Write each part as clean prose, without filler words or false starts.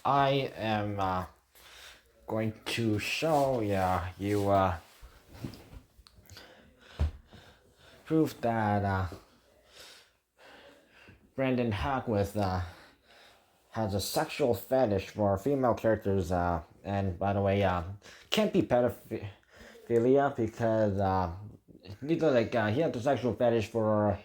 I am going to show you proof that Brandon Hackwith has a sexual fetish for female characters, and by the way, can't be pedophilia because neither he has a sexual fetish for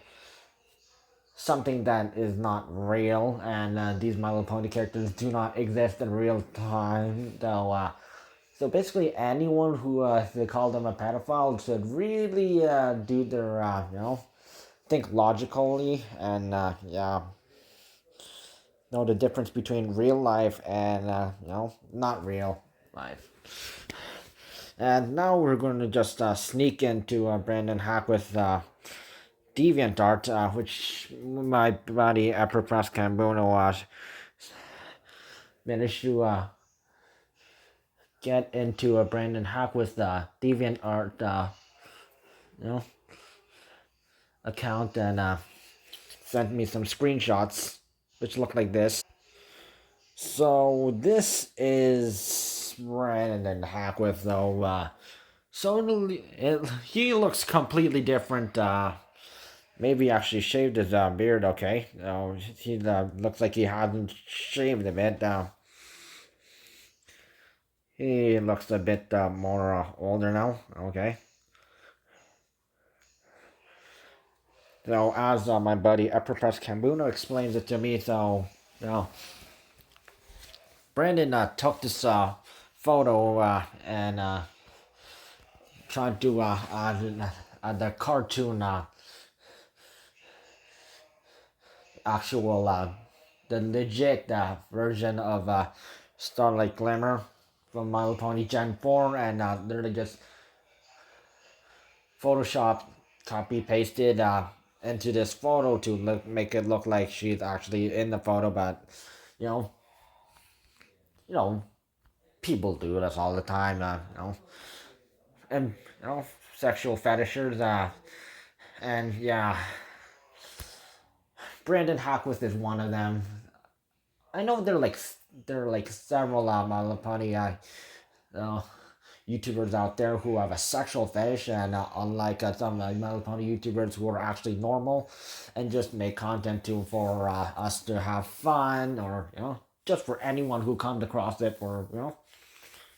something that is not real, and these My Little Pony characters do not exist in real time. So basically, anyone who they call them a pedophile should really do their think logically and know the difference between real life and not real life. And now we're going to just sneak into Brandon Hackwith DeviantArt, which my buddy Press Cambono managed to get into a Brandon Hackwith DeviantArt you know account and sent me some screenshots which look like this. So this is Brandon Hackwith though. He looks completely different. Maybe actually shaved his beard. Okay, he looks like he hasn't shaved a bit. He looks a bit more older now. Okay. So as my buddy Press Cambuno explains it to me, so Brandon took this photo and tried to the cartoon actual the legit version of Starlight Glimmer from My Little Pony Gen 4, and literally just Photoshop copy pasted into this photo to make it look like she's actually in the photo. But you know you know people do this all the time, and sexual fetishes, and Brandon Hackwith is one of them. I know there are like several My Little Pony YouTubers out there who have a sexual fetish, and unlike some My Little Pony YouTubers who are actually normal and just make content for us to have fun, or just for anyone who comes across it for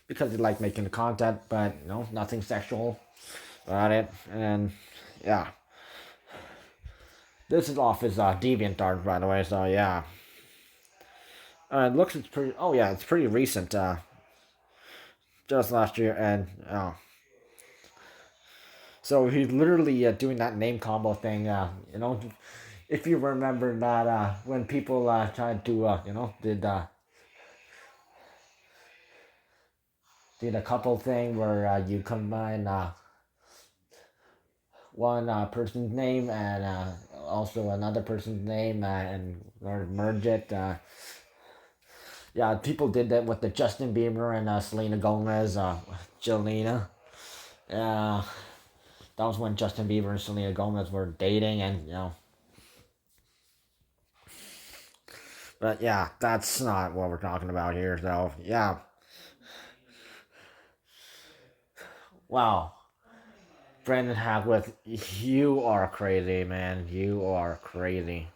because they like making the content, but nothing sexual about it. And yeah, this is off his DeviantArt, by the way. So yeah, it looks it's pretty. Oh yeah, it's pretty recent. Just last year, and so he's literally doing that name combo thing. If you remember that when people tried to did a couple thing where you combine one person's name and also another person's name and merge it. Yeah, people did that with the Justin Bieber and Selena Gomez, Jelena. Uh, that was when Justin Bieber and Selena Gomez were dating, and But yeah, that's not what we're talking about here. So yeah, wow, Brandon Hackwith, you are crazy, man. You are crazy.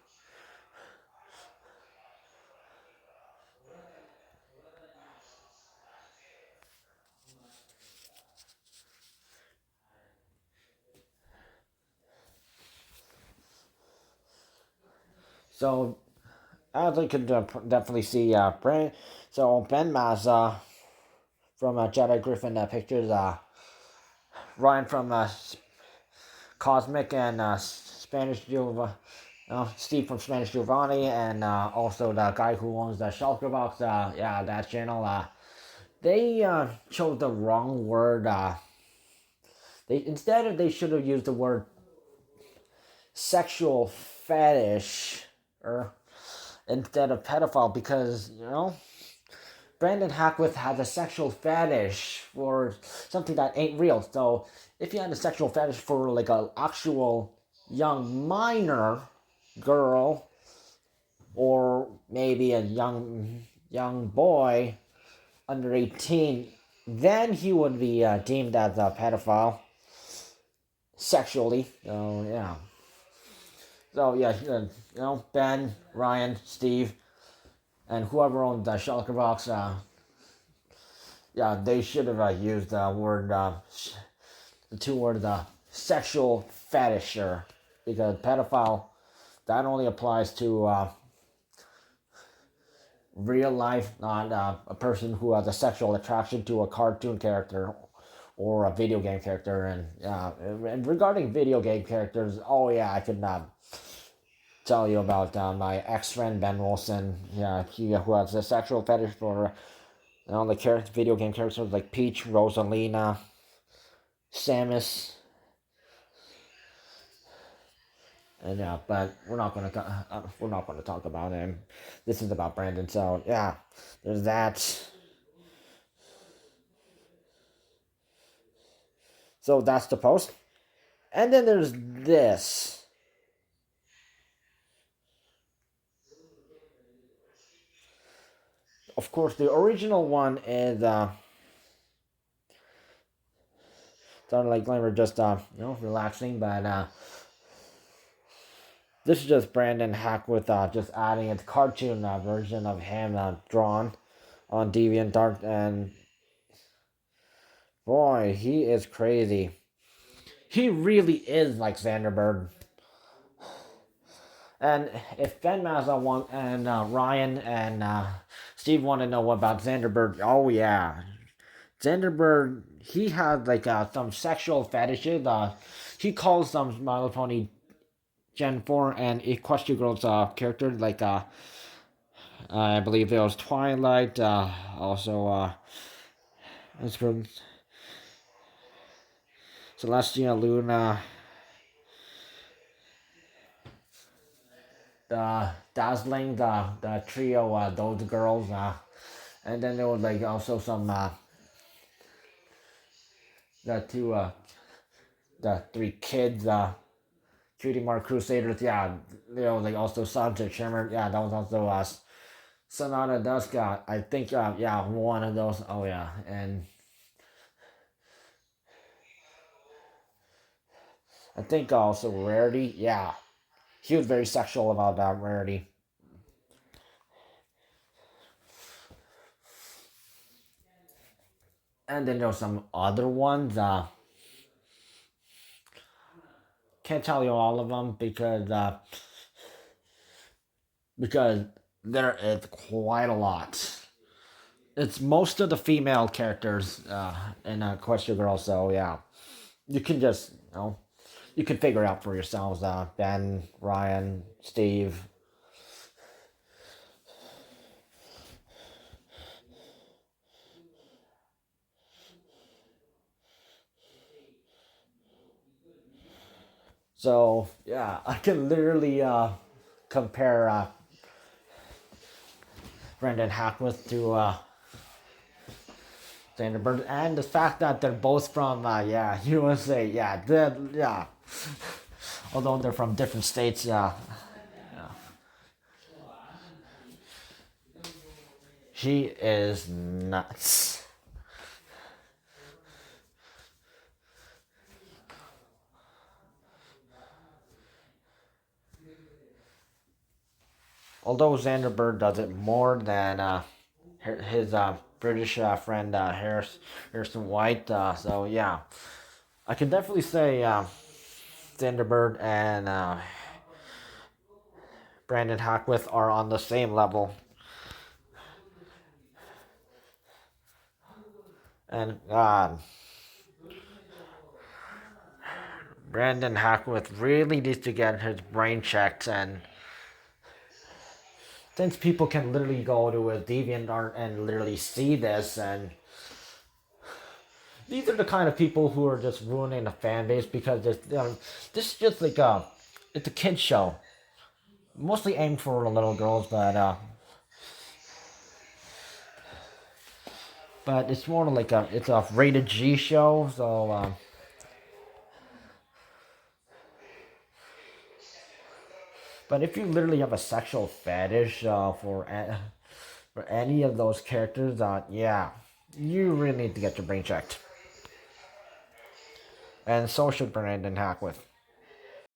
So as I could definitely see, Ben Mazza from Jedi Griffin Pictures, Ryan from Cosmic, and Spanish Giovanni, Steve from Spanish Giovanni, and also the guy who owns the Shulker Box. That channel. They chose the wrong word. They should have used the word sexual fetish or instead of pedophile, because Brandon Hackwith has a sexual fetish for something that ain't real. So if you had a sexual fetish for like an actual young minor girl, or maybe a young young boy under 18, then he would be deemed as a pedophile sexually. So yeah. So yeah, Ben, Ryan, Steve, and whoever owned the Shulker box, yeah, they should have used the word, the two words, sexual fetisher, because pedophile that only applies to real life, not a person who has a sexual attraction to a cartoon character or a video game character. And regarding video game characters, oh yeah, I could tell you about my ex friend Ben Wilson. Yeah, he who has a sexual fetish for the video game characters like Peach, Rosalina, Samus, and yeah. But we're not gonna talk about him. This is about Brandon. So yeah, there's that. So that's the post, and then there's this. Of course, the original one is sounded like we were just relaxing, but this is just Brandon Hack with just adding a cartoon version of him drawn on DeviantArt, and boy, he is crazy. He really is like Zander Bird. And if Ben Mazza want and Ryan and Steve want to know about Zander Bird, oh yeah, Zander Bird, he had like some sexual fetishes. He calls some My Little Pony Gen 4 and Equestria Girls characters like I believe it was Twilight, also it's from Celestia Luna, the Dazzling, the trio, those girls, and then there was like also some the two the three kids, Cutie Mark Crusaders, yeah, like also Sunset Shimmer, yeah, that was also Sonata Dusk, I think, yeah, one of those, oh yeah, and I think also Rarity, yeah, he was very sexual about that Rarity. And then there's some other ones, can't tell you all of them because there is quite a lot. It's most of the female characters in Question Girl, so yeah, you can just you can figure out for yourselves. Ben, Ryan, Steve. So yeah, I can literally compare Brendan Hackworth to Zander Bird, and the fact that they're both from USA. Yeah. Although they're from different states, he is nuts. Although Zander Bird does it more than his British friend Harrison White. So yeah, I can definitely say Zander Bird and Brandon Hackworth are on the same level. And God, Brandon Hackworth really needs to get his brain checked. And since people can literally go to a DeviantArt and literally see this, and these are the kind of people who are just ruining the fan base because this is just like it's a kids show, mostly aimed for the little girls, but it's more like it's a rated G show, so but if you literally have a sexual fetish for any of those characters, yeah, you really need to get your brain checked. And so should Brandon Hackworth.